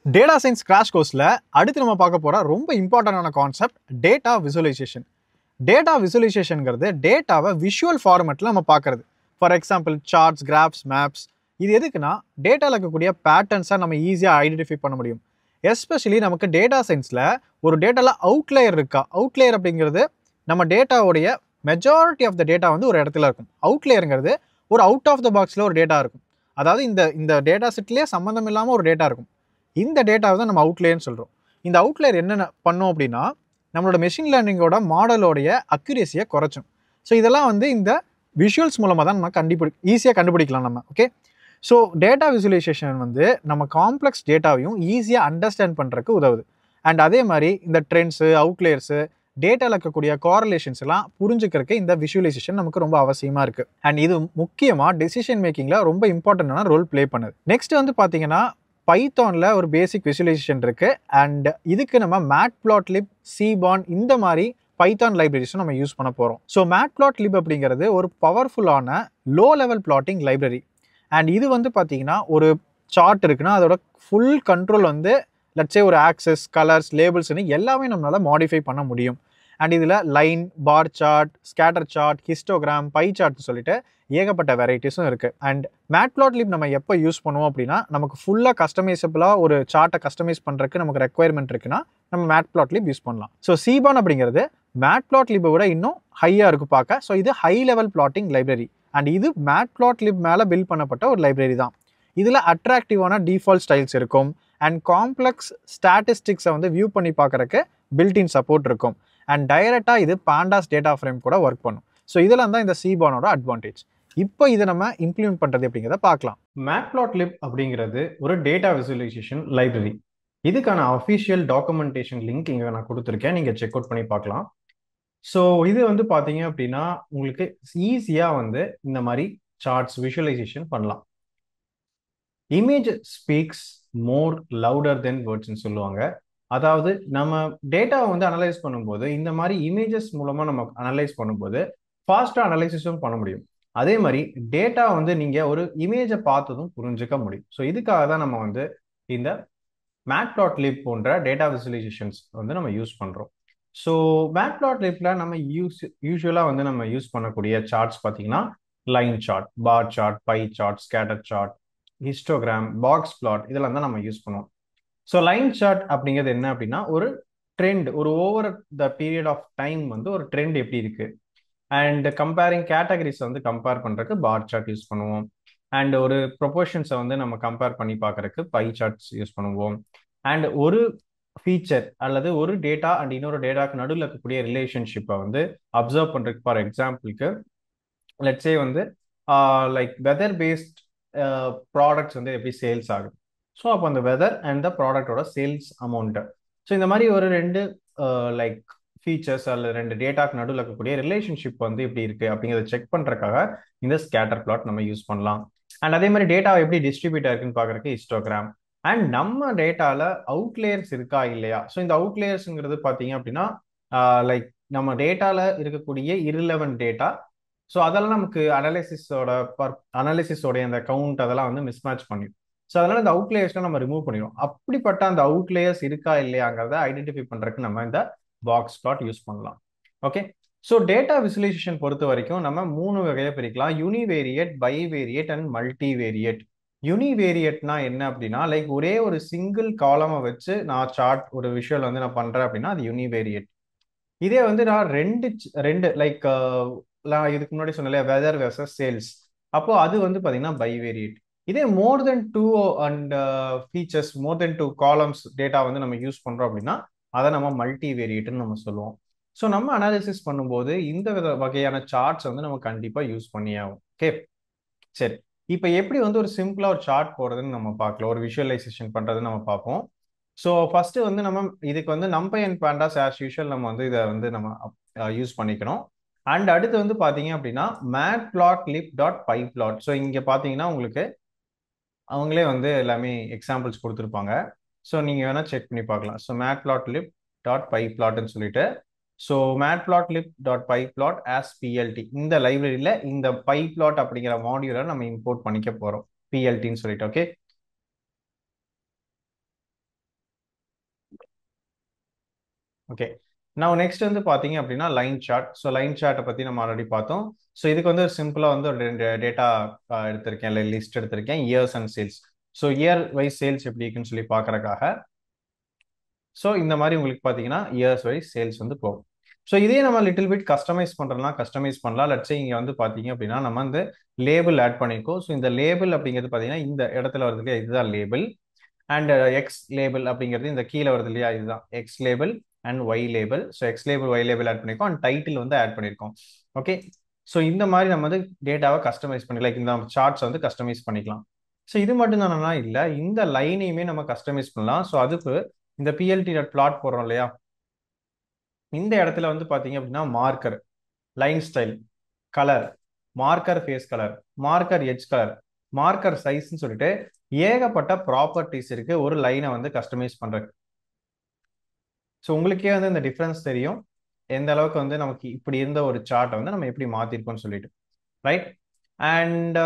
Data science crash கோர்ஸில் அடுத்து நம்ம பார்க்க போகிற ரொம்ப இம்பார்ட்டண்டான கான்செப்ட் டேட்டா விசுவலைசேஷன். டேட்டா விசுவலைசேஷனுங்கிறது டேட்டாவை விஷுவல் ஃபார்மேட்டில் நம்ம பார்க்குறது. For example charts, graphs, maps. இது எதுக்குன்னா டேட்டாவில் இருக்கக்கூடிய பேட்டர்ன்ஸை நம்ம ஈஸியாக ஐடென்டிஃபை பண்ண முடியும். எஸ்பெஷலி நமக்கு டேட்டா சயின்ஸில் ஒரு டேட்டாவில் அவுட்லேயர் இருக்கா. அவுட்லேயர் அப்படிங்கிறது நம்ம டேட்டாவுடைய மெஜாரிட்டி ஆஃப் த டேட்டா வந்து ஒரு இடத்துல இருக்கும். அவுட்லேயருங்கிறது ஒரு அவுட் ஆஃப் த பாக்ஸில் ஒரு டேட்டா இருக்கும். அதாவது இந்த டேட்டா செட்லேயே சம்மந்தம் இல்லாமல் ஒரு டேட்டா இருக்கும். இந்த டேட்டாவை தான் நம்ம அவுட்லேயர்னு சொல்கிறோம். இந்த அவுட்லேயர் என்னென்ன பண்ணோம் அப்படின்னா நம்மளோட மெஷின் லேர்னிங்கோட மாடலோடைய அக்யூரேசியை குறைச்சும். ஸோ இதெல்லாம் வந்து இந்த விஷுவல்ஸ் மூலமாக தான் நம்ம ஈஸியாக கண்டுபிடிக்கலாம் நம்ம. ஓகே, ஸோ டேட்டா விசுவலைசேஷன் வந்து நம்ம காம்ப்ளெக்ஸ் டேட்டாவையும் ஈஸியாக அண்டர்ஸ்டாண்ட் பண்ணுறதுக்கு உதவுது. அண்ட் அதே மாதிரி இந்த ட்ரெண்ட்ஸு, அவுட்லேயர்ஸு, டேட்டாவில் இருக்கக்கூடிய கோரலேஷன்ஸ் எல்லாம் புரிஞ்சுக்கிறதுக்கு இந்த விஷுவலைசேஷன் நமக்கு ரொம்ப அவசியமாக இருக்குது. அண்ட் இது முக்கியமாக டெசிஷன் மேக்கிங்கில் ரொம்ப இம்பார்ட்டண்டான ரோல் ப்ளே பண்ணுது. நெக்ஸ்ட் வந்து பார்த்தீங்கன்னா பைத்தானில் ஒரு பேசிக் விசுவலைசேஷன் இருக்குது. அண்ட் இதுக்கு நம்ம மேட்ப்ளாட்லிப், சீபான் இந்த மாதிரி பைத்தான் லைப்ரரிஸும் நம்ம யூஸ் பண்ண போகிறோம். ஸோ மேட்ப்ளாட்லிப் அப்படிங்கிறது ஒரு பவர்ஃபுல்லான low level blotting library. And இது வந்து பார்த்தீங்கன்னா ஒரு சார்ட் இருக்குன்னா அதோட ஃபுல் கண்ட்ரோல் வந்து லட்சே ஒரு ஆக்சஸ், கலர்ஸ், லேபிள்ஸ்னு எல்லாமே நம்மளால் மாடிஃபை பண்ண முடியும். அண்ட் இதில் line, bar chart, scatter chart, histogram, pie chart சொல்லிட்டு ஏகப்பட்ட வெரைட்டிஸும் இருக்குது. அண்ட் மேட்ப்ளாட்லிப் நம்ம எப்போ யூஸ் பண்ணுவோம் அப்படின்னா நமக்கு ஃபுல்லாக கஸ்டமைசபிளாக ஒரு சார்ட்டை கஸ்டமைஸ் பண்ணுறதுக்கு நமக்கு ரெக்குவயர்மெண்ட் இருக்குன்னா நம்ம மேட்ப்ளாட்லிப் யூஸ் பண்ணலாம். ஸோ சீபான் அப்படிங்கிறது மேட்ப்ளாட்லிப்பை விட இன்னும் ஹையாக இருக்கும் பார்க்க. ஸோ இது high level blotting library. And இது மேட்ப்ளாட்லிப் மேலே பில்ட் பண்ணப்பட்ட ஒரு லைப்ரரி தான். இதில் அட்ராக்டிவான டிஃபால்ட் ஸ்டைல்ஸ் இருக்கும். அண்ட் காம்ப்ளெக்ஸ் ஸ்டாட்டிஸ்டிக்ஸை வந்து வியூ பண்ணி பார்க்குறக்கு பில்ட்இன் சப்போர்ட் இருக்கும். அண்ட் டைரெக்டாக இது பாண்டாஸ் டேட்டா ஃப்ரேம் கூட ஒர்க் பண்ணும். ஸோ இதெல்லாம் தான் இந்த சீபானோட அட்வான்டேஜ். இப்போ இதை நம்ம இம்ப்ளிமெண்ட் பண்ணுறது அப்படிங்கிறத பார்க்கலாம். மேட்ப்ளாட்லிப் அப்படிங்கிறது ஒரு டேட்டா விசுவலைசேஷன் லைப்ரரி. இதுக்கான அஃபிஷியல் டாக்குமெண்டேஷன் லிங்க் இங்கே நான் கொடுத்துருக்கேன், நீங்கள் செக் அவுட் பண்ணி பார்க்கலாம். ஸோ இது வந்து பார்த்தீங்க அப்படின்னா உங்களுக்கு ஈஸியாக வந்து இந்த மாதிரி சார்ட்ஸ் விஷுவலைசேஷன் பண்ணலாம். இமேஜ் ஸ்பீக்ஸ் மோர் லவுடர் தென் வேர்ட்ஸ்ன்னு சொல்லுவாங்க. அதாவது நம்ம டேட்டாவை வந்து அனலைஸ் பண்ணும்போது இந்த மாதிரி இமேஜஸ் மூலமாக நம்ம அனலைஸ் பண்ணும்போது ஃபாஸ்ட்டாக அனலைசிஸும் பண்ண முடியும். அதே மாதிரி டேட்டா வந்து நீங்கள் ஒரு இமேஜை பார்த்ததும் புரிஞ்சுக்க முடியும். ஸோ இதுக்காக தான் நம்ம வந்து இந்த மேட்ப்ளாட்லிப் போன்ற டேட்டா விசுவலைசேஷன்ஸ் வந்து நம்ம யூஸ் பண்ணுறோம். ஸோ மேட்ப்ளாட்லிப்பில் நம்ம யூஸ்வலாக வந்து நம்ம யூஸ் பண்ணக்கூடிய சார்ட்ஸ் பார்த்தீங்கன்னா line chart, bar chart, pie chart, scatter chart, histogram, box plot இதெல்லாம் தான் நம்ம யூஸ் பண்ணுவோம். ஸோ லைன் சார்ட் அப்படிங்கிறது என்ன அப்படின்னா ஒரு ட்ரெண்ட், ஒரு over the period of time வந்து ஒரு ட்ரெண்ட் எப்படி இருக்கு அண்ட் கம்பேரிங் கேட்டகரிஸ் வந்து கம்பேர் பண்ணுறதுக்கு பார் சார்ட் யூஸ் பண்ணுவோம். அண்ட் ஒரு ப்ரொபோர்ஷன்ஸை வந்து நம்ம கம்பேர் பண்ணி பார்க்கறதுக்கு பை சார்ட்ஸ் யூஸ் பண்ணுவோம். அண்ட் ஒரு ஃபீச்சர் அல்லது ஒரு டேட்டா அண்ட் இன்னொரு டேட்டாக்கு நடுவில் இருக்கக்கூடிய ரிலேஷன்ஷிப்பை வந்து அப்சர்வ் பண்ணுறதுக்கு ஃபார் எக்ஸாம்பிளுக்கு லெட்ஸே வந்து லைக் வெதர் பேஸ்ட் ப்ராடக்ட்ஸ் வந்து எப்படி சேல்ஸ் ஆகுது. ஸோ அப்போ அந்த வெதர் அண்ட் த ப்ராடக்டோட சேல்ஸ் அமௌண்ட்டு. ஸோ இந்த மாதிரி ஒரு ரெண்டு லைக் ஃபீச்சர்ஸ் அல்லது ரெண்டு டேட்டாக்கு நடுவில் இருக்கக்கூடிய ரிலேஷன்ஷிப் வந்து எப்படி இருக்குது அப்படிங்கிறத செக் பண்ணுறதுக்காக இந்த ஸ்கேட்டர் பிளாட் நம்ம யூஸ் பண்ணலாம். அண்ட் அதே மாதிரி டேட்டா எப்படி டிஸ்ட்ரிபியூட் ஆயிருக்குன்னு பார்க்குறதுக்கு ஹிஸ்டோகிராம். அண்ட் நம்ம டேட்டாவில் அவுட்லேயர்ஸ் இருக்கா இல்லையா. ஸோ இந்த அவுட்லேயர்ஸுங்கிறது பார்த்தீங்க அப்படின்னா லைக் நம்ம டேட்டாவில் இருக்கக்கூடிய இர்ரிலவென்ட் டேட்டா. ஸோ அதெல்லாம் நமக்கு அனாலிசிஸோடைய அந்த கவுண்ட் அதெல்லாம் வந்து மிஸ்மேட்ச் பண்ணிடும். ஸோ அதனால இந்த அவுட்லேயர்ஸ்லாம் நம்ம ரிமூவ் பண்ணிடுவோம். அப்படிப்பட்ட அந்த அவுட்லேயர்ஸ் இருக்கா இல்லையாங்கிறத ஐடென்டிஃபை பண்ணுறதுக்கு நம்ம இந்த பாக்ஸ் பிளாட் யூஸ் பண்ணலாம். ஓகே, ஸோ டேட்டா விசுவலைசேஷன் பொறுத்த வரைக்கும் நம்ம 3 வகையை பிரிக்கலாம்: யூனிவேரியட், பைவேரியட் அண்ட் மல்டிவேரியட். யூனிவேரியட்னா என்ன அப்படின்னா லைக் ஒரே ஒரு சிங்கிள் காலமை வச்சு நான் சார்ட் ஒரு விஷுவல் வந்து நான் பண்றேன் அப்படின்னா அது யூனிவேரியட். இதே வந்து நான் ரெண்டு ரெண்டு லைக் நான் இதுக்கு முன்னாடி சொன்னேன் வெதர் வெர்சஸ் சேல்ஸ், அப்போ அது வந்து பார்த்தீங்கன்னா பைவேரியட். இதே மோர் தென் 2 and features, more then 2 columns data வந்து நம்ம யூஸ் பண்றோம் அப்படின்னா அதை நம்ம மல்டிவேரியட்னு நம்ம சொல்லுவோம். ஸோ நம்ம அனாலிசிஸ் பண்ணும்போது இந்த வகையான சார்ட்ஸ் வந்து நம்ம கண்டிப்பாக யூஸ் பண்ணியாகும். ஓகே, சரி. இப்போ எப்படி வந்து ஒரு சிம்பிளா ஒரு சார்ட் போடுறதுன்னு நம்ம பார்க்கலாம், ஒரு விஷுவலைசேஷன் பண்றதுன்னு நம்ம பார்ப்போம். ஸோ ஃபர்ஸ்ட் வந்து நம்ம இதுக்கு வந்து நம்பை அண்ட் பேண்டாஸ் ஆஸ் யூஷுவல் நம்ம வந்து இதை வந்து நம்ம யூஸ் பண்ணிக்கணும். அண்ட் அடுத்து வந்து பார்த்தீங்க அப்படின்னா matplotlib.pyplot. ஸோ இங்கே பார்த்தீங்கன்னா உங்களுக்கு அவங்களே வந்து எல்லாமே எக்ஸாம்பிள்ஸ் கொடுத்துருப்பாங்க. ஸோ நீங்கள் வேணால் செக் பண்ணி பார்க்கலாம். ஸோ matplotlib.pyplotன்னு சொல்லிட்டு, ஸோ matplotlib.pyplot as plt இந்த லைப்ரரியில் இந்த pyplot அப்படிங்கிற மாடியூலை நம்ம இம்போர்ட் பண்ணிக்க போகிறோம், plt சொல்லிட்டு. Okay, okay. நான் நெக்ஸ்ட் வந்து பார்த்தீங்க அப்படின்னா லைன் சார்ட். ஸோ லைன் சார்ட்டை பற்றி நம்ம ஆல்ரெடி பார்த்தோம். ஸோ இதுக்கு வந்து ஒரு சிம்பிளாக வந்து ஒரு 2 டேட்டா எடுத்திருக்கேன், இல்லை லிஸ்ட் எடுத்திருக்கேன், years and sales. So year wise sales எப்படி இருக்குன்னு சொல்லி பார்க்கறக்காக ஸோ இந்த மாதிரி உங்களுக்கு பார்த்தீங்கன்னா இயர்ஸ் வைஸ் சேல்ஸ் வந்து போகும். ஸோ இதே நம்ம லிட்டில் பிட் கஸ்டமைஸ் பண்ணுறோம்னா கஸ்டமைஸ் பண்ணலாம். லட்சம் இங்கே வந்து பார்த்தீங்க அப்படின்னா நம்ம வந்து லேபிள் ஆட் பண்ணியிருக்கோம். ஸோ இந்த லேபிள் அப்படிங்கிறது பார்த்தீங்கன்னா இந்த இடத்துல வருது இல்லையா, இதுதான் லேபிள். அண்ட் எக்ஸ் லேபிள் அப்படிங்கிறது இந்த கீழே வருது இல்லையா, இதுதான் X label and Y label. So X label Y label add பண்ணியிருக்கோம் அண்ட் டைட்டில் வந்து ஆட் பண்ணியிருக்கோம். ஓகே. ஸோ இந்த மாதிரி நம்ம வந்து டேட்டாவை கஸ்டமைஸ் பண்ணி லைக் இந்த சார்ட்ஸ் வந்து கஸ்டமைஸ் பண்ணிக்கலாம். ஸோ இது மட்டும் தானா இல்லை, இந்த லைனையுமே நம்ம கஸ்டமைஸ் பண்ணலாம். ஸோ அதுக்கு இந்த பிஎல்டி பிளாட் போடுறோம் இல்லையா, இந்த இடத்துல வந்து பார்த்தீங்க அப்படின்னா marker, line style, colour, marker face colour, marker edge colour, marker சைஸ்ன்னு சொல்லிட்டு ஏகப்பட்ட ப்ராப்பர்ட்டிஸ் இருக்கு ஒரு லைனை வந்து கஸ்டமைஸ் பண்றது. ஸோ உங்களுக்கே வந்து இந்த டிஃப்ரென்ஸ் தெரியும் எந்த அளவுக்கு வந்து நமக்கு இப்படி இருந்த ஒரு சார்ட்டை வந்து நம்ம எப்படி மாத்திருக்கோம்னு சொல்லிட்டு, ரைட். அண்ட்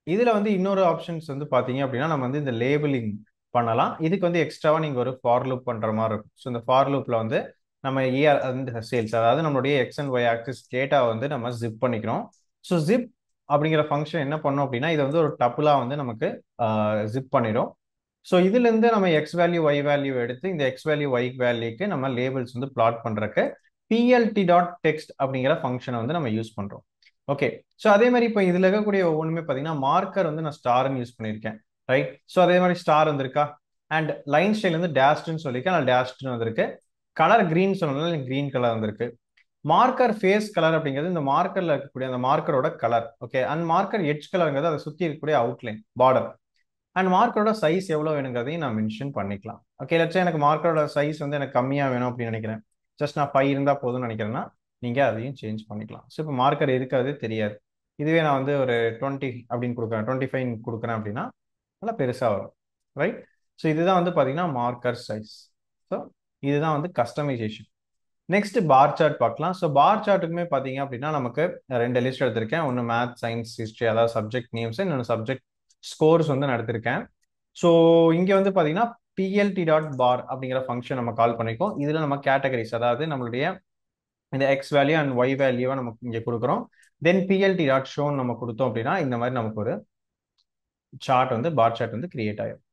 இதுல வந்து இன்னொரு ஆப்ஷன்ஸ் வந்து பாத்தீங்க அப்படின்னா நம்ம வந்து இந்த லேபிளிங் பண்ணலாம். இதுக்கு வந்து எக்ஸ்ட்ராவா நீங்க ஒரு ஃபார் லூப் பண்ற மாதிரி இருக்கும். ஸோ இந்த ஃபார் லூப்ல வந்து நம்ம இயர் அந்த சேல்ஸ், அதாவது நம்மளுடைய X and Y axis data வந்து நம்ம ஜிப் பண்ணிக்கிறோம். ஸோ ஜிப் அப்படிங்கிற ஃபங்க்ஷன் என்ன பண்ணோம் அப்படின்னா இதை வந்து ஒரு டப்புலா வந்து நமக்கு ஜிப் பண்ணிடும். ஸோ இதுல இருந்து நம்ம எக்ஸ் வேல்யூ ஒய் வேல்யூ எடுத்து இந்த எக்ஸ் வேல்யூ ஒய் வேல்யூக்கு நம்ம லேபிள்ஸ் வந்து பிளாட் பண்றதுக்கு பிஎல்டி டாட் டெக்ஸ்ட் அப்படிங்கிற ஃபங்க்ஷனை வந்து நம்ம யூஸ் பண்றோம். ஓகே. ஸோ அதே மாதிரி இப்போ இதுல இருக்கக்கூடிய ஒவ்வொன்றுமே பார்த்தீங்கன்னா மார்க்கர் வந்து நான் ஸ்டார்னு யூஸ் பண்ணியிருக்கேன், ரைட். ஸோ அதே மாதிரி ஸ்டார் வந்திருக்கா, அண்ட் லைன் ஸ்டைல் வந்து டேஷ்டுன்னு சொல்லியிருக்கேன், நான் டேஷ்டுன்னு வந்திருக்கு. கலர் கிரீன் சொல்லணும், கிரீன் கலர் வந்திருக்கு. மார்க்கர் ஃபேஸ் கலர் அப்படிங்கிறது இந்த மார்க்கர்ல இருக்கக்கூடிய அந்த மார்க்கரோட colour. Okay. And marker edge கலருங்கிறது அதை சுற்றி இருக்கக்கூடிய அவுட்லைன் பார்டர். அண்ட் மார்க்கரோட சைஸ் எவ்வளோ வேணுங்கிறதையும் நான் மென்ஷன் பண்ணிக்கலாம். ஓகே. லட்சம் எனக்கு மார்க்கரோட சைஸ் வந்து எனக்கு கம்மியாக வேணும் அப்படின்னு நினைக்கிறேன், ஜஸ்ட் நான் 5 இருந்தால் போதும்னு நினைக்கிறேன்னா நீங்கள் அதையும் சேஞ்ச் பண்ணிக்கலாம். ஸோ இப்போ மார்க்கர் இருக்கிறது தெரியாது, இதுவே நான் வந்து ஒரு 20 அப்படின்னு கொடுக்குறேன், 25 கொடுக்குறேன் அப்படின்னா நல்லா பெருசாக வரும், ரைட். ஸோ இதுதான் வந்து பார்த்தீங்கன்னா மார்க்கர் சைஸ். ஸோ இதுதான் வந்து கஸ்டமைசேஷன். நெக்ஸ்ட் பார் சார்ட் பார்க்கலாம். ஸோ பார் சார்ட்டுக்குமே பார்த்தீங்க அப்படின்னா நமக்கு 2 லிஸ்ட் எடுத்திருக்கேன். ஒன்று மேத், சயின்ஸ், ஹிஸ்ட்ரி, அதாவது சப்ஜெக்ட் நேம்ஸ், இன்னொன்று சப்ஜெக்ட் ஸ்கோர்ஸ் வந்து நான் எடுத்திருக்கேன். ஸோ இங்கே வந்து பார்த்தீங்கன்னா பிஎல்டி டாட் பார் அப்படிங்கிற ஃபங்க்ஷன் நம்ம கால் பண்ணிக்கோம். இதில் நம்ம கேட்டகரிஸ், அதாவது நம்மளுடைய இந்த எக்ஸ் வேல்யூ அண்ட் ஒய் வேல்யூவை நமக்கு இங்கே கொடுக்குறோம். தென் பிஎல்டி டாட் ஷோன் நம்ம கொடுத்தோம் அப்படின்னா இந்த மாதிரி நமக்கு ஒரு சார்ட் வந்து பார் சார்ட் வந்து கிரியேட் ஆயிடும்,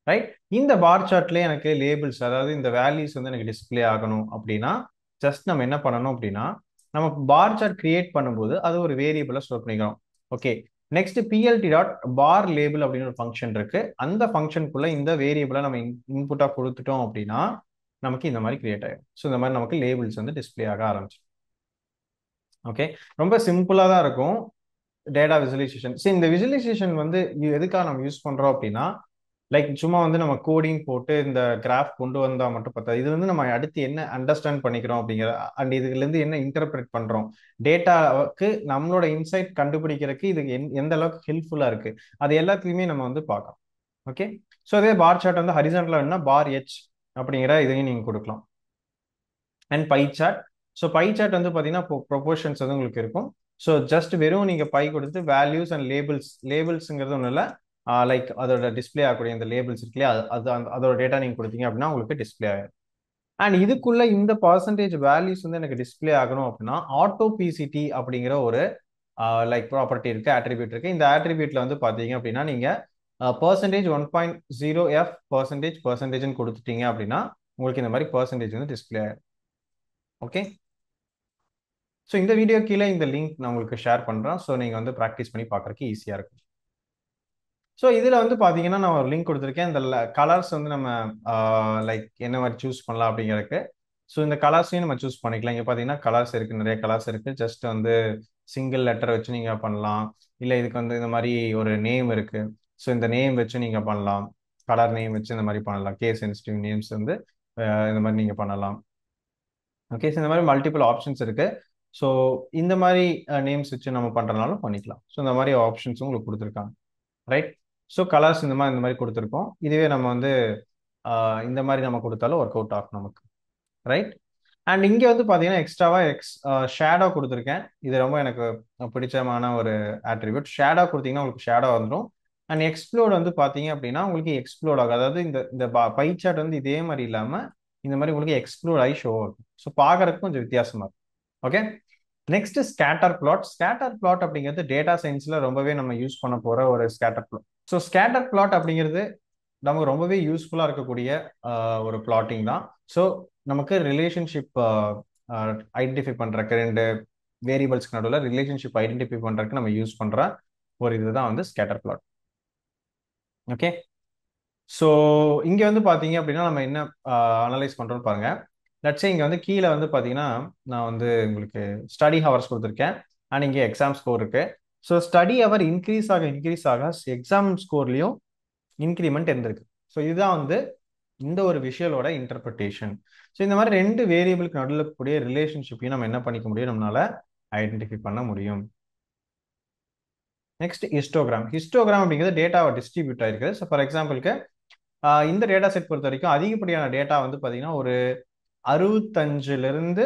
ரைட். இந்த பார் சார்ட்லேயே எனக்கு லேபிள்ஸ், அதாவது இந்த வேல்யூஸ் வந்து எனக்கு டிஸ்பிளே ஆகணும் அப்படின்னா ஜஸ்ட் நம்ம என்ன பண்ணணும் அப்படின்னா நம்ம பார் சார்ட் கிரியேட் பண்ணும்போது அது ஒரு வேரியபிளை ஸ்டோர் பண்ணிக்கிறோம். ஓகே. நெக்ஸ்ட் பிஎல்டி டாட் பார் லேபிள் அப்படின்னு ஒரு ஃபங்க்ஷன் இருக்கு. அந்த ஃபங்க்ஷனுக்குள்ள இந்த வேரியபிளை நம்ம இன்புட்டா கொடுத்துட்டோம் அப்படின்னா நமக்கு இந்த மாதிரி கிரியேட் ஆகும். ஸோ இந்த மாதிரி நமக்கு லேபிள்ஸ் வந்து டிஸ்பிளே ஆக ஆரம்பிச்சு. ஓகே. ரொம்ப சிம்பிளா தான் இருக்கும் டேட்டா விசுவலைசேஷன். சரி, இந்த விசுவலைசேஷன் வந்து எதுக்காக நம்ம யூஸ் பண்றோம் அப்படின்னா லைக் சும்மா வந்து நம்ம கோடிங் போட்டு இந்த கிராஃப் கொண்டு வந்தா மட்டும் பார்த்தா இது வந்து நம்ம அடுத்து என்ன அண்டர்ஸ்டாண்ட் பண்ணிக்கிறோம் அப்படிங்கிற அண்ட் இதுல இருந்து என்ன இன்டர்பிரேட் பண்றோம், டேட்டாவுக்கு நம்மளோட இன்சைட் கண்டுபிடிக்கிறதுக்கு இது எந்த அளவுக்கு ஹெல்ப்ஃபுல்லா இருக்கு அது எல்லாத்துலயுமே நம்ம வந்து பார்க்கலாம். ஓகே. ஸோ அதே பார் சார்ட் வந்து ஹரிசான்டலா வேணும்னா பார் எச் அப்படிங்கிற இதையும் நீங்க கொடுக்கலாம். And pie chart. So pie chart வந்து பார்த்தீங்கன்னா ப்ரொபோர்ஷன்ஸ் வந்து உங்களுக்கு இருக்கும். ஸோ ஜஸ்ட் வெறும் நீங்கள் பை கொடுத்து வேல்யூஸ் அண்ட் லேபிள்ஸ், லேபிள்ஸுங்கிறது ஒன்றும் இல்லை, லைக் அதோட டிஸ்பிளே ஆகக்கூடிய இந்த லேபிள்ஸ் இருக்கு இல்லையா, அது அதோட டேட்டா நீங்கள் கொடுத்தீங்க அப்படின்னா உங்களுக்கு டிஸ்பிளே ஆகும். அண்ட் இதுக்குள்ள இந்த பர்சன்டேஜ் வேல்யூஸ் வந்து எனக்கு டிஸ்பிளே ஆகணும் அப்படின்னா ஆட்டோ பிசிடி அப்படிங்கிற ஒரு லைக் ப்ராப்பர்ட்டி இருக்கு, ஆட்ரிபியூட் இருக்கு. இந்த ஆட்ரிபியூட்ல வந்து பார்த்தீங்க அப்படின்னா நீங்க பர்சன்டேஜ் 1.0f பர்சன்டேஜ்னு கொடுத்துட்டீங்க அப்படின்னா உங்களுக்கு இந்த மாதிரி பர்சன்டேஜ் வந்து டிஸ்பிளே ஆகும். ஓகே. ஸோ இந்த வீடியோ கீழே இந்த லிங்க் நான் உங்களுக்கு ஷேர் பண்ணுறேன். ஸோ நீங்கள் வந்து ப்ராக்டிஸ் பண்ணி பார்க்குறதுக்கு ஈஸியாக இருக்கும். ஸோ இதில் வந்து பார்த்தீங்கன்னா நான் ஒரு லிங்க் கொடுத்துருக்கேன். இந்த கலர்ஸ் வந்து நம்ம லைக் என்ன மாதிரி சூஸ் பண்ணலாம் அப்படிங்கிறதுக்கு. ஸோ இந்த கலர்ஸையும் நம்ம சூஸ் பண்ணிக்கலாம். இங்கே பார்த்தீங்கன்னா கலர்ஸ் இருக்குது, நிறைய கலர்ஸ் இருக்குது. ஜஸ்ட் வந்து சிங்கிள் லெட்டர் வச்சு நீங்கள் பண்ணலாம், இல்லை இதுக்கு வந்து இந்த மாதிரி ஒரு நேம் இருக்குது. ஸோ இந்த நேம் வச்சு நீங்கள் பண்ணலாம், கலர் நேம் வச்சு இந்த மாதிரி பண்ணலாம். கேஸ் சென்சிட்டிவ் நேம்ஸ் வந்து இந்த மாதிரி நீங்கள் பண்ணலாம். ஓகே. ஸோ இந்த மாதிரி மல்டிபிள் ஆப்ஷன்ஸ் இருக்கு. ஸோ இந்த மாதிரி நேம்ஸ் வச்சு நம்ம பண்றதுனாலும் பண்ணிக்கலாம். ஸோ இந்த மாதிரி ஆப்ஷன்ஸும் உங்களுக்கு கொடுத்துருக்காங்க, ரைட். ஸோ கலர்ஸ் இந்த மாதிரி கொடுத்துருக்கோம். இதுவே நம்ம வந்து இந்த மாதிரி நம்ம கொடுத்தாலும் ஒர்க் அவுட் ஆகும் நமக்கு, ரைட். அண்ட் இங்கே வந்து பார்த்தீங்கன்னா எக்ஸ்ட்ராவா ஷேடோ கொடுத்துருக்கேன். இது ரொம்ப எனக்கு பிடிச்சமான ஒரு ஆட்ரிபியூட். ஷேடோ கொடுத்தீங்கன்னா உங்களுக்கு ஷேடோ வந்துடும். அண்ட் எக்ஸ்ப்ளோட் வந்து பார்த்தீங்க அப்படின்னா உங்களுக்கு எக்ஸ்ப்ளோட் ஆகும். அதாவது இந்த இந்த பை சார்ட் வந்து இதே மாதிரி இல்லாமல் இந்த மாதிரி உங்களுக்கு எக்ஸ்க்ளூட் ஆகி ஷோ ஆகும். ஸோ பார்க்கறதுக்கு கொஞ்சம் வித்தியாசமா இருக்கும். Okay, next scatter plot. Scatter plot அப்படிங்கிறது டேட்டா சயின்ஸ்ல ரொம்பவே நம்ம யூஸ் பண்ண போற ஒரு scatter plot. So scatter plot அப்படிங்கிறது நமக்கு ரொம்பவே யூஸ்ஃபுல்லா இருக்கக்கூடிய ஒரு பிளாட்டிங் தான். ஸோ நமக்கு ரிலேஷன்ஷிப் ஐடென்டிஃபை பண்றதுக்கு, ரெண்டு வேரியபிள்ஸ்க்கு நடுவில் ரிலேஷன்ஷிப் ஐடென்டிஃபை பண்றதுக்கு நம்ம யூஸ் பண்ற ஒரு இதுதான் வந்து ஸ்கேட்டர் பிளாட். ஓகே, ஸோ இங்க வந்து பாத்தீங்க அப்படின்னா நம்ம என்ன அனலைஸ் பண்றோம்னு பாருங்க. லட்சே இங்க வந்து கீழே வந்து பாத்தீங்கன்னா நான் வந்து உங்களுக்கு ஸ்டடி ஹவர்ஸ் கொடுத்துருக்கேன் அண்ட் இங்கே எக்ஸாம் ஸ்கோர் இருக்கு. ஸோ ஸ்டடி ஹவர் இன்க்ரீஸ் ஆக எக்ஸாம் ஸ்கோர்லயும் இன்க்ரிமெண்ட் இருந்திருக்கு. ஸோ இதுதான் வந்து இந்த ஒரு விஷயலோட இன்டர்பிரிட்டேஷன். ஸோ இந்த மாதிரி ரெண்டு வேரியபிளுக்கு நடுவில் இருக்கக்கூடிய ரிலேஷன்ஷிப்பையும் நம்ம என்ன பண்ணிக்க முடியும், நம்மளால ஐடென்டிஃபை பண்ண முடியும். Next histogram. ஹிஸ்டோகிராம் அப்படிங்கிறது டேட்டாவை டிஸ்ட்ரிபியூட் ஆயிருக்கு. ஸோ ஃபார் எக்ஸாம்பிளுக்கு இந்த டேட்டா செட் பொறுத்த வரைக்கும் அதிகப்படியான டேட்டா வந்து பார்த்தீங்கன்னா ஒரு 65லிருந்து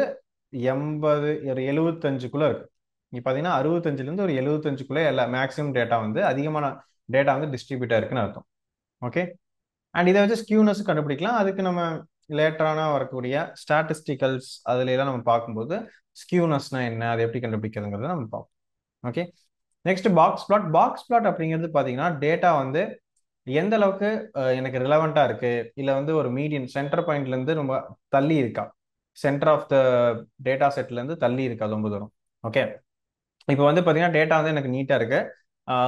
80 ஒரு 75க்குள்ள இருக்கு. இங்க பார்த்தீங்கன்னா 65லேருந்து ஒரு 75க்குள்ள எல்லா மேக்ஸிமம் டேட்டா வந்து அதிகமான டேட்டா வந்து டிஸ்ட்ரிபியூட் ஆயிருக்குன்னு அர்த்தம். ஓகே, அண்ட் இதை வச்சு ஸ்கியூனஸ் கண்டுபிடிக்கலாம். அதுக்கு நம்ம லேட்டரான வரக்கூடிய ஸ்டாட்டிஸ்டிக்கல்ஸ் அதுல எல்லாம் நம்ம பார்க்கும்போது ஸ்கியூனஸ்னா என்ன, அதை எப்படி கண்டுபிடிக்கிறதுங்கிறத நம்ம பார்ப்போம். Okay, next box plot. Box plot அப்படிங்கிறது பார்த்தீங்கன்னா டேட்டா வந்து எந்த அளவுக்கு எனக்கு ரிலவெண்டா இருக்கு, இல்ல வந்து ஒரு மீடியன் சென்டர் பாயிண்ட்ல இருந்து ரொம்ப தள்ளி இருக்கா, சென்டர் ஆஃப் த டேட்டா செட்ல இருந்து தள்ளி இருக்கா ரொம்ப தூரம். ஓகே, இப்போ வந்து பாத்தீங்கன்னா டேட்டா வந்து எனக்கு நீட்டா இருக்கு,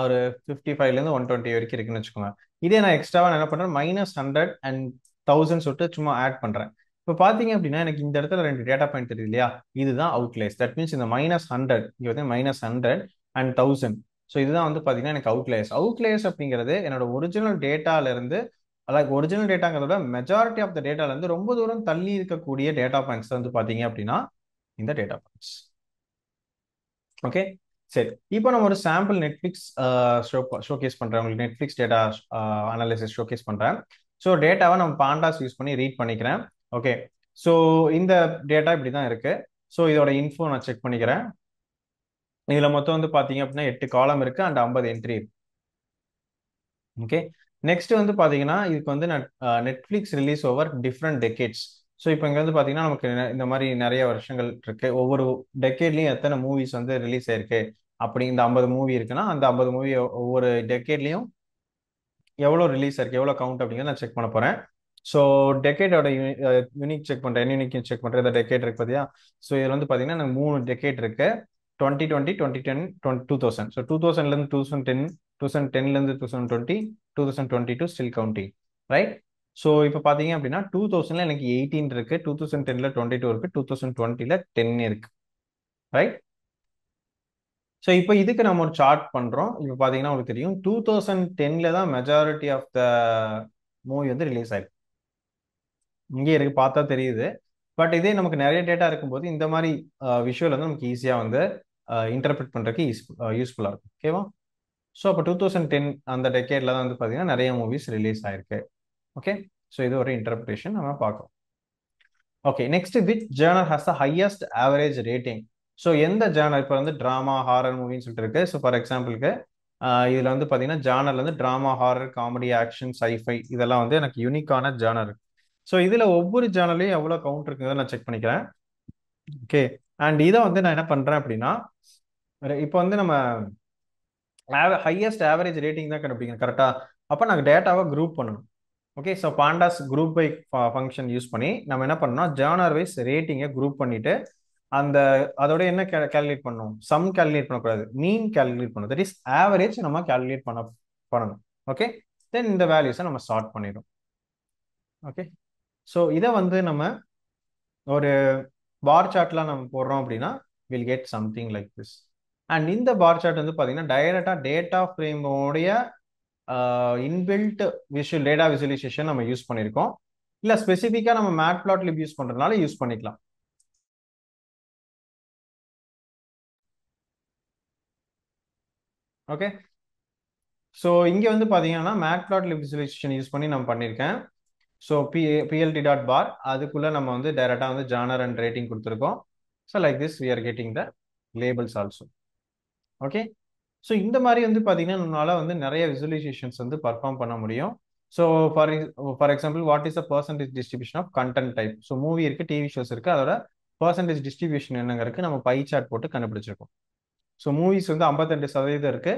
ஒரு 55லேருந்து 120 வரைக்கும் இருக்குன்னு வச்சுக்கோங்க. இதே நான் எக்ஸ்ட்ராவா என்ன பண்றேன், -100 and 1000 சொல்லிட்டு சும்மா ஆட் பண்றேன். இப்போ பாத்தீங்க அப்படின்னா எனக்கு இந்த இடத்துல ரெண்டு டேட்டா பாயிண்ட் தெரியுது இல்லையா, இதுதான் அவுட்லேஸ். தட் மீன்ஸ் இந்த -100 இங்க வந்து -100 and 1000. ஸோ இதுதான் வந்து பாத்தீங்கன்னா எனக்கு அவுட்லேஸ். அவுட்லேஸ் அப்படிங்கிறது என்னோட ஒரிஜினல் டேட்டால இருந்து, அதாவது ஒரிஜினல் டேட்டாங்கிறத மெஜாரிட்டி ஆஃப் த டேட்டால இருந்து ரொம்ப தூரம் தள்ளி இருக்கக்கூடிய டேட்டா பாயிண்ட்ஸ் வந்து பாத்தீங்க அப்படின்னா இந்த டேட்டா பாயிண்ட்ஸ். ஓகே, சரி, இப்போ நம்ம ஒரு சாம்பிள் நெட்ஃபிளிக்ஸ் ஷோகேஸ் பண்றேன் உங்களுக்கு. நெட்ஃபிளிக்ஸ் டேட்டா அனாலிசிஸ் ஷோகேஸ் பண்றேன். ஸோ டேட்டாவை நம்ம பாண்டாஸ் யூஸ் பண்ணி ரீட் பண்ணிக்கிறேன். ஓகே, ஸோ இந்த டேட்டா இப்படி தான் இருக்கு. ஸோ இதோட இன்ஃபோ நான் செக் பண்ணிக்கிறேன். இதுல மொத்தம் வந்து பாத்தீங்க அப்படின்னா 8 காலம் இருக்கு அண்ட் 50 என்ட்ரி இருக்கு. ஓகே, நெக்ஸ்ட் வந்து பாத்தீங்கன்னா இதுக்கு வந்து Netflix release over different decades. So இப்போ இங்க வந்து பாத்தீங்கன்னா நமக்கு இந்த மாதிரி நிறைய வருஷங்கள் இருக்கு. ஒவ்வொரு டெக்கேட்லயும் எத்தனை மூவிஸ் வந்து ரிலீஸ் ஆயிருக்கு, அப்படி இந்த 50 மூவி இருக்குன்னா அந்த 50 மூவி ஒவ்வொரு டெக்கேட்லயும் எவ்வளோ ரிலீஸ் ஆயிருக்கு, எவ்வளோ கவுண்ட் அப்படிங்கிறத நான் செக் பண்ண போறேன். ஸோ டெக்கேட்டோட யூனிக் செக் பண்றேன், யூனிக் செக் பண்றேன். இந்த டெக்கேட் இருக்கு பார்த்தியா. ஸோ இதில் வந்து பாத்தீங்கன்னா எனக்கு 3 டெக்கேட் இருக்கு, 2020, 2010, 2000. ஸோ 2000லேருந்து 2010, 2010லேருந்து 2020, 2022 ஸ்டில் கவுண்டிங், ரைட். ஸோ இப்போ பார்த்தீங்க அப்படின்னா 2000ல எனக்கு 18 இருக்கு, 2010ல 22 இருக்கு, 2020ல 10 இருக்கு, ரைட். ஸோ இப்போ இதுக்கு நம்ம ஒரு சார்ட் பண்றோம். இப்போ பார்த்தீங்கன்னா உங்களுக்கு தெரியும் 2010ல தான் மெஜாரிட்டி ஆஃப் த மூவி வந்து ரிலீஸ் ஆயிருக்கு. இங்கே இருக்கு, பார்த்தா தெரியுது. பட் இதே நமக்கு நிறைய டேட்டா இருக்கும்போது இந்த மாதிரி விஷுவல் வந்து நமக்கு ஈஸியாக வந்து இன்டர்பிரட் பண்ணுறதுக்கு யூஸ்ஃபுல்லாக இருக்கும். ஓகேவா. ஸோ அப்போ 2010 அந்த டெக்கேட்ல தான் வந்து பார்த்தீங்கன்னா நிறைய மூவிஸ் ரிலீஸ் ஆயிருக்கு. ஓகே, ஸோ இது ஒரு இன்டர்பிரேஷன் நம்ம பார்க்கலாம். Okay, next which genre has the highest average rating. So எந்த ஜேர்னர், இப்போ வந்து ட்ராமா ஹாரர் மூவின்னு சொல்லிட்டு இருக்கு. ஸோ ஃபார் எக்ஸாம்பிளுக்கு இதில் வந்து பார்த்தீங்கன்னா ஜேர்னர்ல வந்து drama, horror, comedy, action, sci-fi இதெல்லாம் வந்து எனக்கு யூனிக்கான ஜேர்னர் இருக்கு. ஸோ இதில் ஒவ்வொரு ஜேர்னர்லையும் எவ்வளோ கவுண்ட் இருக்குங்கிறத நான் செக் பண்ணிக்கிறேன். ஓகே, அண்ட் இதை வந்து நான் என்ன பண்ணுறேன் அப்படின்னா, இப்போ வந்து நம்ம ஹையஸ்ட் ஆவரேஜ் ரேட்டிங் தான் கண்டுபிடிக்கணும் கரெக்டாக. அப்போ நாங்கள் டேட்டாவை குரூப் பண்ணணும். Okay, so pandas group by function use பண்ணி நம்ம என்ன பண்ணோம், ஜேர்னர் வைஸ் ரேட்டிங்கை குரூப் பண்ணிட்டு அந்த அதோட என்ன கால்குலேட் பண்ணணும், சம் கால்குலேட் பண்ணக்கூடாது, மீன் கால்குலேட் பண்ணணும். தட் இஸ் ஆவரேஜ் நம்ம கால்குலேட் பண்ணணும். ஓகே, தென் இந்த வேல்யூஸை நம்ம சார்ட் பண்ணிடும். ஓகே, ஸோ இதை வந்து நம்ம ஒரு பார் சார்ட்ல நம்ம போடுறோம் அப்படின்னா will get something like this. And இந்த பார் சார்ட் வந்து பார்த்தீங்கன்னா டைரக்டா டேட்டா ஃப்ரேமோடைய இன்பில்ட் விஷுவல் டேட்டா விசுவலைசேஷன் நம்ம யூஸ் பண்ணியிருக்கோம். இல்லை ஸ்பெசிஃபிக்காக நம்ம மேட்பிளாட்லிப் யூஸ் பண்ணுறதுனால யூஸ் பண்ணிக்கலாம். ஓகே, ஸோ இங்கே வந்து பார்த்தீங்கன்னா மேட்பிளாட்லிப் விசுவலைசேஷன் யூஸ் பண்ணி நம்ம பண்ணியிருக்கேன். ஸோ பிஎல்டி டாட் பார் அதுக்குள்ளே நம்ம வந்து டைரெக்டாக வந்து ஜானர் அண்ட் ரேட்டிங் கொடுத்துருக்கோம். So like this we are getting the labels also. Okay, so இந்த மாதிரி வந்து பார்த்தீங்கன்னா நம்மளால வந்து நிறைய விசுவலைசேஷன்ஸ் வந்து பர்ஃபார்ம் பண்ண முடியும். So for example what is the percentage distribution of content type. So movie இருக்கு, டிவி ஷோஸ் இருக்கு, அதோட பர்சன்டேஜ் டிஸ்ட்ரிபியூஷன் என்னங்கிறதுக்கு நம்ம பை சார்ட் போட்டு கண்டுபிடிச்சிருக்கோம். ஸோ மூவிஸ் வந்து 52% இருக்கு,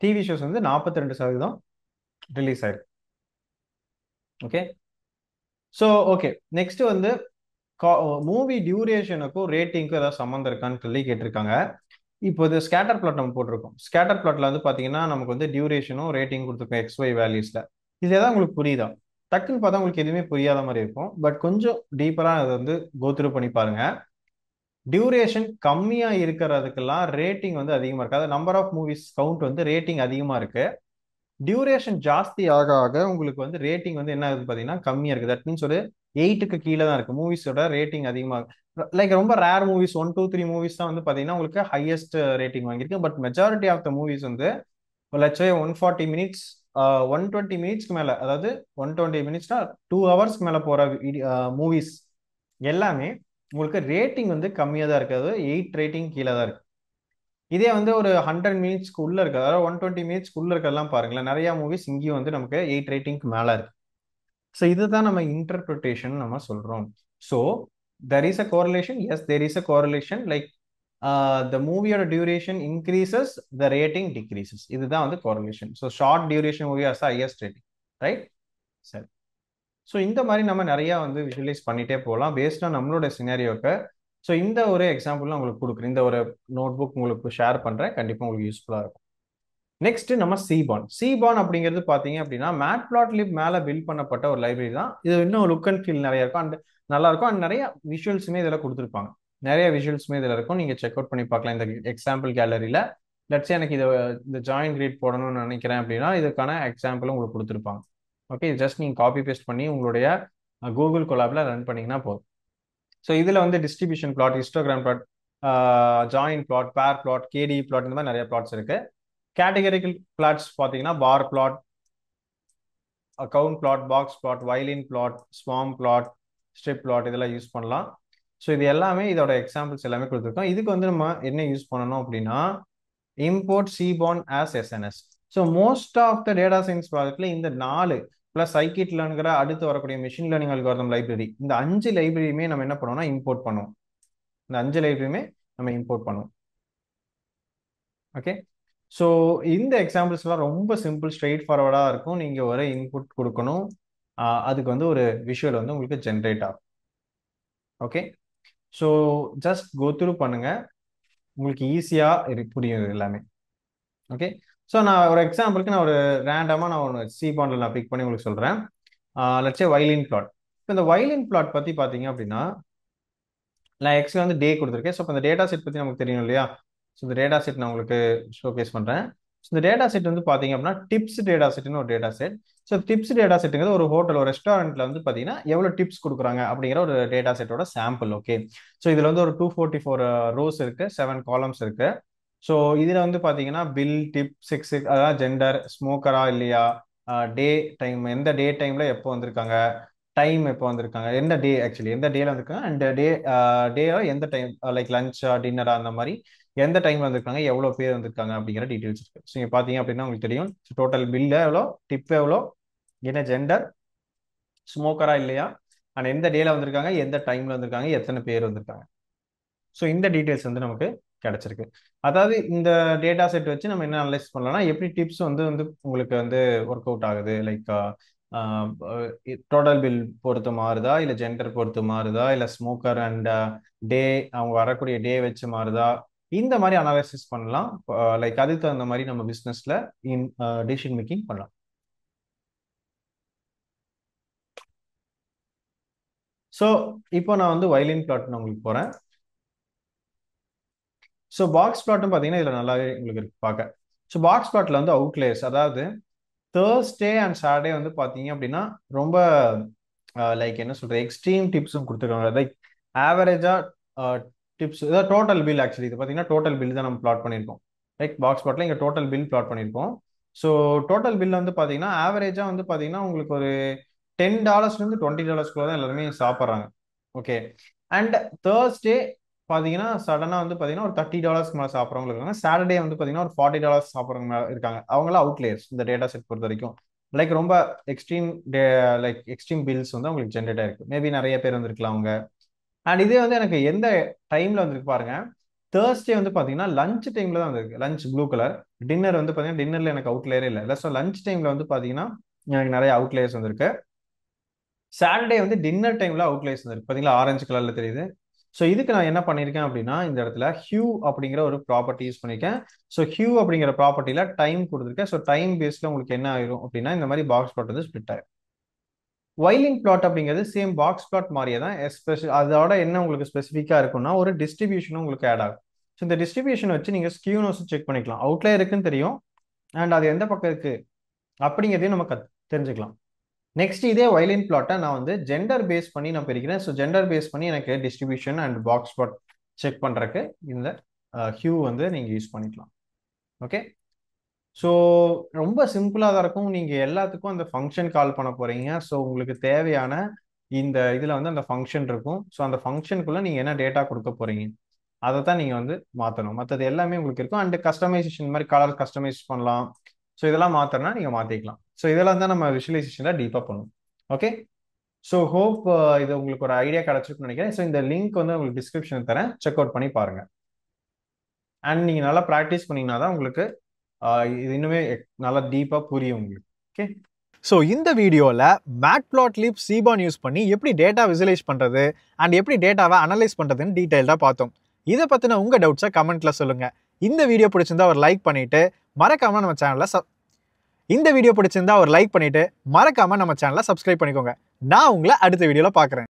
டிவி ஷோஸ் வந்து 42% ரிலீஸ் ஆயிருக்கு. ஓகே. ஸோ ஓகே, நெக்ஸ்ட் வந்து மூவி டியூரேஷனுக்கும் ரேட்டிங்க்கும் ஏதாவது சம்மந்தம் இருக்கான்னு சொல்லி கேட்டிருக்காங்க. இப்போ இது ஸ்கேட்டர் பிளாட் நம்ம போட்டிருக்கோம். ஸ்கேட்டர் பிளாட்ல வந்து பாத்தீங்கன்னா நமக்கு வந்து டியூரேஷனும் ரேட்டிங் கொடுத்துருக்கோம் XY வேல்யூஸ்ல. இது ஏதாவது உங்களுக்கு புரியுதா? டக்குன்னு பார்த்தா உங்களுக்கு எதுவுமே புரியாத மாதிரி இருக்கும். பட் கொஞ்சம் டீப்பரா அதை வந்து கோத்ரூ பண்ணி பாருங்க. டியூரேஷன் கம்மியா இருக்கிறதுக்கெல்லாம் ரேட்டிங் வந்து அதிகமா இருக்கு. அதாவது நம்பர் ஆஃப் மூவிஸ் கவுண்ட் வந்து ரேட்டிங் அதிகமா இருக்கு. டியூரேஷன் ஜாஸ்தி ஆக ஆக உங்களுக்கு வந்து ரேட்டிங் வந்து என்ன ஆகுது பார்த்தீங்கன்னா கம்மியா இருக்கு. தட் மீன்ஸ் ஒரு 8க்கு கீழே தான் இருக்கு. மூவிஸோட ரேட்டிங் அதிகமாக லைக் ரொம்ப ரேர் மூவிஸ் 1, 2, 3 மூவிஸ் தான் வந்து பார்த்தீங்கன்னா உங்களுக்கு ஹையஸ்ட் ரேட்டிங் வாங்கியிருக்கு. But majority of the movies வந்து லட்சே 140 மினிட்ஸ் 120 மினிட்ஸ்க்கு மேல, அதாவது 120 மினிட்ஸ்னா 2 ஹவர்ஸ்க்கு மேல போற மூவிஸ் எல்லாமே உங்களுக்கு ரேட்டிங் வந்து கம்மியாக தான் இருக்கு. அதாவது 8 ரேட்டிங் கீழே தான் இருக்கு. இதே வந்து ஒரு 100 மினிட்ஸ்க்கு உள்ள இருக்கு, அதாவது 120 மினிட்ஸ்க்கு உள்ள இருக்கிறதெல்லாம் பாருங்களேன், நிறைய மூவிஸ் இங்கேயும் வந்து நமக்கு 8 ரேட்டிங்க்கு மேல இருக்கு. ஸோ இதுதான் நம்ம இன்டர்பிரிட்டேஷன் நம்ம சொல்றோம். So there is a correlation, yes there is a correlation, like the மூவியோட duration increases, the rating decreases. இதுதான் வந்து correlation. So short duration movie has highest rating, right? சரி. ஸோ இந்த மாதிரி நம்ம நிறைய வந்து விஷுவலைஸ் பண்ணிட்டே போகலாம் பேஸ்டா நம்மளோட சினாரியோக்கு. ஸோ இந்த ஒரு எக்ஸாம்பிள் உங்களுக்கு கொடுக்குறேன், இந்த ஒரு நோட் புக் உங்களுக்கு ஷேர் பண்றேன், கண்டிப்பாக உங்களுக்கு யூஸ்ஃபுல்லாக இருக்கும். நெக்ஸ்ட் நம்ம சிபான் அப்படிங்கிறது பாத்தீங்க அப்படின்னா மேட்பிளாட்லிப் மேல பில்ட் பண்ணப்பட்ட ஒரு லைப்ரரி தான் இது. இன்னும் லுக் அண்ட் ஃபீல் நிறைய இருக்கும், அண்ட் நல்லா இருக்கும், அண்ட் நிறைய விஷுவல்ஸுமே இதில் கொடுத்துருப்பாங்க. நிறைய விஷுவல்ஸுமே இதில் இருக்கும், நீங்க செக் அவுட் பண்ணி பார்க்கலாம் இந்த எக்ஸாம்பிள் கேலரியில. லெட்ஸ் எனக்கு இதை இந்த ஜாயின் கிரீட் போடணும்னு நினைக்கிறேன் அப்படின்னா இதுக்கான எக்ஸாம்பிள் உங்களுக்கு கொடுத்துருப்பாங்க. ஓகே, ஜஸ்ட் நீங்க காப்பி பேஸ்ட் பண்ணி உங்களுடைய கூகுள் கொலாப்ல ரன் பண்ணீங்கன்னா போதும். ஸோ இதுல வந்து distribution plot, histogram plot, join plot, pair plot, KDE plot, இந்த மாதிரி நிறைய பிளாட்ஸ் இருக்கு. கேட்டகரிக்கல் பிளாட்ஸ் பார்த்தீங்கன்னா bar plot, account plot, box plot, violin plot, swarm plot, strip plot, இதெல்லாம் யூஸ் பண்ணலாம். ஸோ இது எல்லாமே இதோட எக்ஸாம்பிள்ஸ் எல்லாமே கொடுத்துருக்கோம். இதுக்கு வந்து நம்ம என்ன யூஸ் பண்ணணும் அப்படின்னா import seaborn as SNS. So most of the data science ப்ராஜெக்ட்ல இந்த 4 பிளஸ் சைக்கிட் லேர்னுங்கிற அடுத்து வரக்கூடிய மிஷின் லேர்னிங் அல்காரிதம் லைப்ரரி, இந்த 5 லைப்ரரியுமே நம்ம என்ன பண்ணுவோம்னா இம்போர்ட் பண்ணுவோம். இந்த 5 லைப்ரரியுமே நம்ம இம்போர்ட் பண்ணுவோம். ஓகே. ஸோ இந்த எக்ஸாம்பிள்ஸ்லாம் ரொம்ப சிம்பிள் ஸ்ட்ரெயிட் ஃபார்வர்டாக இருக்கும். நீங்கள் ஒரு இன்புட் கொடுக்கணும், அதுக்கு வந்து ஒரு விஷுவல் வந்து உங்களுக்கு ஜென்ரேட் ஆகும். Okay. So just go through பண்ணுங்க, உங்களுக்கு ஈஸியாக புரியும் எல்லாமே. ஓகே. ஸோ நான் ஒரு எக்ஸாம்பிளுக்கு நான் ஒரு ரேண்டமாக நான் ஒன்று சிபாண்டில் நான் பிக் பண்ணி உங்களுக்கு சொல்கிறேன். லட்சே வயலின் பிளாட். இப்போ இந்த வயலின் பிளாட் பற்றி பார்த்தீங்க அப்படின்னா நான் எக்ஸ்ல வந்து டே கொடுத்துருக்கேன். ஸோ இப்போ இந்த டேட்டா செட் பற்றி நமக்கு தெரியும் இல்லையா? ஸோ இந்த டேட்டா செட் நான் உங்களுக்கு ஷோகேஸ் பண்ணுறேன். ஸோ இந்த டேட்டா செட் வந்து பார்த்தீங்க அப்படின்னா டிப்ஸ் டேட்டா செட்னு ஒரு data set. So tips data செட்டுங்கிறது ஒரு ஹோட்டல், ஒரு ரெஸ்டாரண்ட்ல வந்து பார்த்தீங்கன்னா எவ்வளோ டிப்ஸ் கொடுக்குறாங்க அப்படிங்கிற ஒரு டேட்டா செட்டோட சாம்பிள். ஓகே. ஸோ இதில் வந்து ஒரு 244 ரோஸ் இருக்கு, 7 காலம்ஸ் இருக்கு. ஸோ இதில் வந்து பார்த்தீங்கன்னா பில், டிப், செக்ஸ், அதாவது ஜெண்டர், ஸ்மோக்கரா இல்லையா, டே டைம், எந்த டே டைம்ல எப்போ வந்திருக்காங்க, டைம் எப்போ வந்திருக்காங்க, எந்த டே ஆக்சுவலி எந்த டேல வந்திருக்காங்க, அண்ட் டே எந்த டைம் லைக் லஞ்சா டின்னரா அந்த மாதிரி எந்த டைம்ல வந்திருக்காங்க, எவ்வளோ பேர் வந்திருக்காங்க அப்படிங்கிற டீட்டெயில்ஸ் இருக்கு. ஸோ நீங்கள் பார்த்தீங்க அப்படின்னா உங்களுக்கு தெரியும் டோட்டல் பில்லு எவ்வளோ, டிப் எவ்வளோ, என்ன ஜெண்டர், ஸ்மோக்கரா இல்லையா, அண்ட் எந்த டேல வந்திருக்காங்க, எந்த டைம்ல வந்திருக்காங்க, எத்தனை பேர் வந்திருக்காங்க. ஸோ இந்த டீட்டெயில்ஸ் வந்து நமக்கு கிடைச்சிருக்கு. அதாவது இந்த டேட்டா செட் வச்சு நம்ம என்ன அனலைஸ் பண்ணலாம்னா எப்படி டிப்ஸ் வந்து வந்து உங்களுக்கு வந்து ஒர்க் அவுட் ஆகுது, லைக் டோட்டல் பில் பொறுத்து மாறுதா, இல்லை ஜெண்டர் பொறுத்து மாறுதா, இல்லை ஸ்மோக்கர் அண்ட் டே அவங்க வரக்கூடிய டே வச்சு மாறுதா, இந்த மாதிரி அனாலிசிஸ் பண்ணலாம். லைக் அதுக்கு தகுந்த மாதிரி நம்ம பிஸ்னஸ்ல டிசிஷன் மேக்கிங் பண்ணலாம். ஸோ இப்போ நான் வந்து வயலின் பிளாட்னு உங்களுக்கு போறேன். ஸோ பாக்ஸ் பிளாட்டும் பார்த்தீங்கன்னா இதில் நல்லாவே உங்களுக்கு இருக்கு பார்க்க. ஸோ பாக்ஸ் பிளாட்ல வந்து அவுட்லேயர்ஸ், அதாவது தேர்ஸ்டே அண்ட் சாட்டர்டே வந்து பார்த்தீங்க அப்படின்னா ரொம்ப லைக் என்ன சொல்றது எக்ஸ்ட்ரீம் டிப்ஸும் கொடுத்துருக்காங்க. லைக் ஆவரேஜா டிப்ஸ், இதாவது டோட்டல் பில் ஆக்சுவலி இது பார்த்தீங்கன்னா டோட்டல் பில் தான் நம்ம பிளாட் பண்ணியிருக்கோம். லைக் பாக்ஸ் பிளாட்ல இங்கே டோட்டல் பில் பிளாட் பண்ணியிருக்கோம். ஸோ டோட்டல் பில் வந்து பார்த்தீங்கன்னா ஆவரேஜா வந்து பார்த்தீங்கன்னா உங்களுக்கு ஒரு $10 $20 தான் எல்லாருமே சாப்பிட்றாங்க. ஓகே. அண்ட் தேர்ஸ்டே பார்த்தீங்கன்னா சடனாக வந்து பார்த்தீங்கன்னா ஒரு $30 மேலே சாப்பிட்றவங்க இருக்காங்க. சாட்டர்டே வந்து பார்த்தீங்கன்னா ஒரு $40 சாப்பிட்றவங்க இருக்காங்க. அவங்களாம் அவுட்லேயர்ஸ் இந்த டேட்டா செட் பொறுத்த வரைக்கும். லைக் ரொம்ப எக்ஸ்ட்ரீம் எக்ஸ்ட்ரீம் பில்ஸ் வந்து உங்களுக்கு ஜென்ரேட் ஆயிருக்கு. மேபி நிறைய பேர் வந்திருக்கலாம் அவங்க. அண்ட் இதே வந்து எனக்கு எந்த டைம்ல வந்திருக்கு பாருங்க. தேர்ஸ்டே வந்து பாத்தீங்கன்னா லஞ்ச் டைம்ல தான் வந்திருக்கு. Lunch blue colour. டின்னர் வந்து பாத்தீங்கன்னா டின்னர்ல எனக்கு அவுட்லேயரே இல்லை. ஸோ லஞ்ச் டைம்ல வந்து பாத்தீங்கன்னா எனக்கு நிறைய அவுட்லேயர்ஸ் வந்திருக்கு. சாட்டர்டே வந்து டின்னர் டைம்ல அவுட்லேயர்ஸ் வந்திருக்கு. பாத்தீங்களா ஆரஞ்சு கலர்ல தெரியுது. ஸோ இதுக்கு நான் என்ன பண்ணியிருக்கேன் அப்படின்னா இந்த இடத்துல ஹியூ அப்படிங்கிற ஒரு ப்ராப்பர்ட்டி யூஸ் பண்ணியிருக்கேன். ஸோ ஹியூ அப்படிங்கிற ப்ராப்பர்ட்டியில டைம் கொடுத்துருக்கேன். ஸோ டைம் பேஸ்ல உங்களுக்கு என்ன ஆயிரும் அப்படின்னா இந்த மாதிரி பாக்ஸ் பிளாட் வந்து ஸ்பிளிட் ஆயிரும். வைலிங் பிளாட் அப்படிங்கிறது சேம் பாக்ஸ் பிளாட் மாதிரியே தான். அதோட என்ன உங்களுக்கு ஸ்பெசிஃபிக்கா இருக்கும்னா ஒரு டிஸ்ட்ரிபியூஷனும் உங்களுக்கு ஆட் ஆகும். ஸோ இந்த டிஸ்ட்ரிபியூஷன் வச்சு நீங்க ஸ்கியூனஸ் செக் பண்ணிக்கலாம். அவுட்லேயர் இருக்குன்னு தெரியும். அண்ட் அது எந்த பக்கம் இருக்கு அப்படிங்கிறதையும் நம்ம தெரிஞ்சுக்கலாம். நெக்ஸ்ட் இதே வைலின் பிளாட்டை நான் வந்து ஜெண்டர் பேஸ் பண்ணி நான் பிரிக்கிறேன். ஸோ ஜெண்டர் பேஸ் பண்ணி எனக்கு distribution and box plot check பண்றதுக்கு இந்த ஹியூ வந்து நீங்க யூஸ் பண்ணிக்கலாம். ஓகே, ஸோ ரொம்ப சிம்பிளாக தான் இருக்கும். நீங்கள் எல்லாத்துக்கும் அந்த ஃபங்க்ஷன் கால் பண்ண போறீங்க. ஸோ உங்களுக்கு தேவையான இந்த இதில் வந்து அந்த ஃபங்க்ஷன் இருக்கும். ஸோ அந்த ஃபங்க்ஷனுக்குள்ளே நீங்கள் என்ன டேட்டா கொடுக்க போறீங்க அதை தான் நீங்கள் வந்து மாற்றணும். மற்றது எல்லாமே உங்களுக்கு இருக்கும். அண்ட் கஸ்டமைசேஷன் மாதிரி கலர் கஸ்டமைஸ் பண்ணலாம். ஸோ இதெல்லாம் மாற்றணும்னா நீங்கள் மாற்றிக்கலாம். ஸோ இதெல்லாம் தான் நம்ம விஷுவலைசேஷனில் டீப்பாக பண்ணுவோம். ஓகே, ஸோ ஹோப் இது உங்களுக்கு ஒரு ஐடியா கிடைச்சிருக்குன்னு நினைக்கிறேன். ஸோ இந்த லிங்க் வந்து உங்களுக்கு டிஸ்கிரிப்ஷன் தரேன், செக் அவுட் பண்ணி பாருங்க. அண்ட் நீங்கள் நல்லா ப்ராக்டிஸ் பண்ணீங்கன்னா தான் உங்களுக்கு இது இன்னுமே நல்லா டீப்பா புரியும் உங்களுக்கு. ஓகே, ஸோ இந்த வீடியோவில் மேட்ப்ளாட்லிப் சீபான் யூஸ் பண்ணி எப்படி டேட்டா விசுவலைஸ் பண்ணுறது அண்ட் எப்படி டேட்டாவை அனலைஸ் பண்ணுறதுன்னு டீட்டெயில்டாக பார்த்தோம். இதை பற்றின உங்கள் டவுட்ஸை கமெண்ட்டில் சொல்லுங்கள். இந்த வீடியோ பிடிச்சிருந்தா ஒரு லைக் பண்ணிவிட்டு மறக்காமல் நம்ம சேனலை சப்ஸ்கிரைப் பண்ணிக்கோங்க. நான் உங்களை அடுத்த வீடியோவில் பார்க்குறேன்.